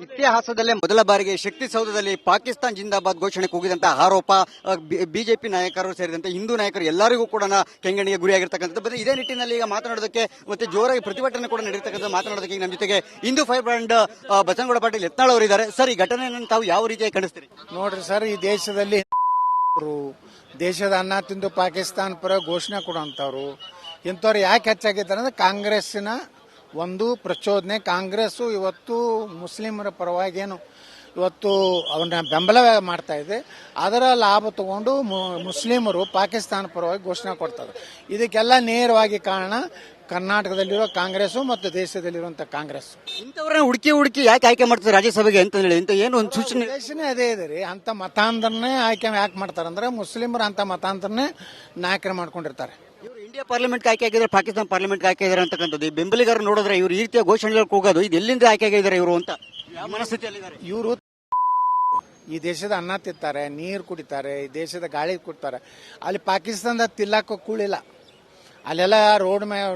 ಇತಿಹಾಸದಲ್ಲೇ ಮೊದಲ ಬಾರಿಗೆ ಶಕ್ತಿ ಸೌಧದಲ್ಲಿ ಪಾಕಿಸ್ತಾನ್ ಜಿಂದಾಬಾದ್ ಘೋಷಣೆ ಕೂಗಿದಂತಹ ಆರೋಪ ಬಿಜೆಪಿ ನಾಯಕರು ಸೇರಿದಂತೆ ಹಿಂದೂ ನಾಯಕರು ಎಲ್ಲರಿಗೂ ಕೂಡ ಕೆಂಗಣ್ಣಿಗೆ ಗುರಿಯಾಗಿರ್ತಕ್ಕಂಥದ್ದು. ಮತ್ತೆ ಇದೇ ನಿಟ್ಟಿನಲ್ಲಿ ಈಗ ಮಾತನಾಡೋದಕ್ಕೆ ಮತ್ತೆ ಜೋರಾಗಿ ಪ್ರತಿಭಟನೆ ಕೂಡ ನಡೆಯತಕ್ಕಂಥ ಮಾತನಾಡೋದಕ್ಕೆ ನಮ್ಮ ಜೊತೆಗೆ ಹಿಂದೂ ಫೈರ್ ಬ್ರಾಂಡ್ ಬಸನಗೌಡ ಪಾಟೀಲ್ ಯತ್ನಾಳ್ ಅವರಿದ್ದಾರೆ. ಸರ್, ಈ ಘಟನೆಯನ್ನು ತಾವು ಯಾವ ರೀತಿಯಾಗಿ ಕಾಣಿಸ್ತೀರಿ? ನೋಡ್ರಿ ಸರ್, ಈ ದೇಶದಲ್ಲಿ ದೇಶದ ಅನ್ನ ತಿಂದು ಪಾಕಿಸ್ತಾನ ಪರ ಘೋಷಣೆ ಕೊಡುವಂತವ್ರು ಇಂಥವ್ರು ಯಾಕೆ ಹೆಚ್ಚಾಗಿದ್ದಾರೆ ಅಂದ್ರೆ ಕಾಂಗ್ರೆಸ್ಸಿನ ಒಂದು ಪ್ರಚೋದನೆ. ಕಾಂಗ್ರೆಸ್ ಇವತ್ತು ಮುಸ್ಲಿಮರ ಪರವಾಗಿ ಏನು ಇವತ್ತು ಅವನ್ನ ಬೆಂಬಲ ಮಾಡ್ತಾ ಇದೆ, ಅದರ ಲಾಭ ತಗೊಂಡು ಮುಸ್ಲಿಮರು ಪಾಕಿಸ್ತಾನ ಪರವಾಗಿ ಘೋಷಣೆ ಕೊಡ್ತಾರೆ. ಇದಕ್ಕೆಲ್ಲ ನೇರವಾಗಿ ಕಾರಣ ಕರ್ನಾಟಕದಲ್ಲಿರೋ ಕಾಂಗ್ರೆಸ್ ಮತ್ತು ದೇಶದಲ್ಲಿರುವಂತಹ ಕಾಂಗ್ರೆಸ್. ಇಂಥವ್ರನ್ನ ಹುಡುಕಿ ಯಾಕೆ ಆಯ್ಕೆ ಮಾಡ್ತಾರೆ ರಾಜ್ಯಸಭೆಗೆ ಅಂತ ಹೇಳಿ ಇಂಥ ಏನು ಒಂದು ಸೂಚನೆ ಅದೇ ಇದೆ ರೀ. ಅಂತ ಮತಾಂತರನೇ ಆಯ್ಕೆ ಯಾಕೆ ಮಾಡ್ತಾರೆ ಅಂದ್ರೆ ಮುಸ್ಲಿಮರು ಅಂತ ಮತಾಂತರನೇ ನಾಯಕರು ಮಾಡ್ಕೊಂಡಿರ್ತಾರೆ. ಇವರು ಇಂಡಿಯಾ ಪಾರ್ಲಿಮೆಂಟ್ ಆಯ್ಕೆ ಆಗಿದ್ದಾರೆ, ಪಾಕಿಸ್ತಾನ ಪಾರ್ಲಿಮೆಂಟ್ ಆಯ್ಕೆ ಆಗಿದ್ದಾರೆ ಅಂತಕ್ಕಂಥದ್ದು. ಈ ಬೆಂಬಲಿಗರು ನೋಡಿದ್ರೆ ಇವರು ಈ ರೀತಿಯ ಘೋಷಣೆಗಳು ಕೂಗೋದು ಇದು ಎಲ್ಲಿಂದ ಆಯ್ಕೆ ಆಗಿದ್ದಾರೆ ಇವರು ಅಂತ ಯಾವ ಮನಸ್ಥಿತಿಯಲ್ಲಿದ್ದಾರೆ ಇವರು? ಈ ದೇಶದ ಅನ್ನ ತಿಂತಾರೆ, ನೀರು ಕುಡಿತಾರೆ, ಈ ದೇಶದ ಗಾಳಿ ಕುಡ್ತಾರೆ. ಅಲ್ಲಿ ಪಾಕಿಸ್ತಾನದ ತಿಲ್ಲಕ್ಕ ಕೂಳಿಲ್ಲ. ಅಲ್ಲೆಲ್ಲ ರೋಡ್ ಮೇಲೆ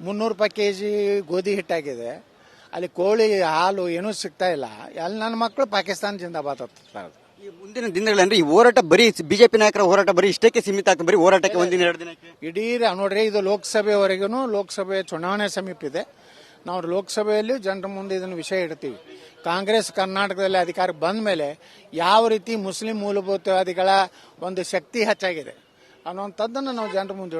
300 ರೂಪಾಯಿ ಕೆಜಿ ಗೋಧಿ ಹಿಟ್ಟಾಗಿದೆ. ಅಲ್ಲಿ ಕೋಳಿ ಹಾಲು ಏನೂ ಸಿಗ್ತಾ ಇಲ್ಲ. ಅಲ್ಲಿ ನನ್ನ ಮಕ್ಕಳು ಪಾಕಿಸ್ತಾನ ಜಿಂದಾಬಾದ್ ಹತ್ತಾರೆ. ಈ ಮುಂದಿನ ದಿನಗಳಲ್ಲಿ ಈ ಹೋರಾಟ ಬರೀ ಬಿಜೆಪಿ ನಾಯಕರ ಹೋರಾಟ ಬರೀ ಇಷ್ಟಕ್ಕೆ ಸೀಮಿತ ಆಗ್ತದೆ, ಬರೀ ಹೋರಾಟಕ್ಕೆ ಒಂದಿನ 2 ದಿನಕ್ಕೆ ಇಡೀ ನೋಡ್ರಿ, ಇದು ಲೋಕಸಭೆವರೆಗೂ ಲೋಕಸಭೆ ಚುನಾವಣೆ ಸಮೀಪ ಇದೆ. ನಾವು ಲೋಕಸಭೆಯಲ್ಲಿ ಜನರ ಮುಂದೆ ಇದನ್ನು ವಿಷಯ ಇಡ್ತೀವಿ. ಕಾಂಗ್ರೆಸ್ ಕರ್ನಾಟಕದಲ್ಲಿ ಅಧಿಕಾರಕ್ಕೆ ಬಂದ ಮೇಲೆ ಯಾವ ರೀತಿ ಮುಸ್ಲಿಂ ಮೂಲಭೂತವಾದಿಗಳ ಒಂದು ಶಕ್ತಿ ಹೆಚ್ಚಾಗಿದೆ ಅನ್ನುವಂಥದ್ದನ್ನು ನಾವು ಜನರ ಮುಂದೆ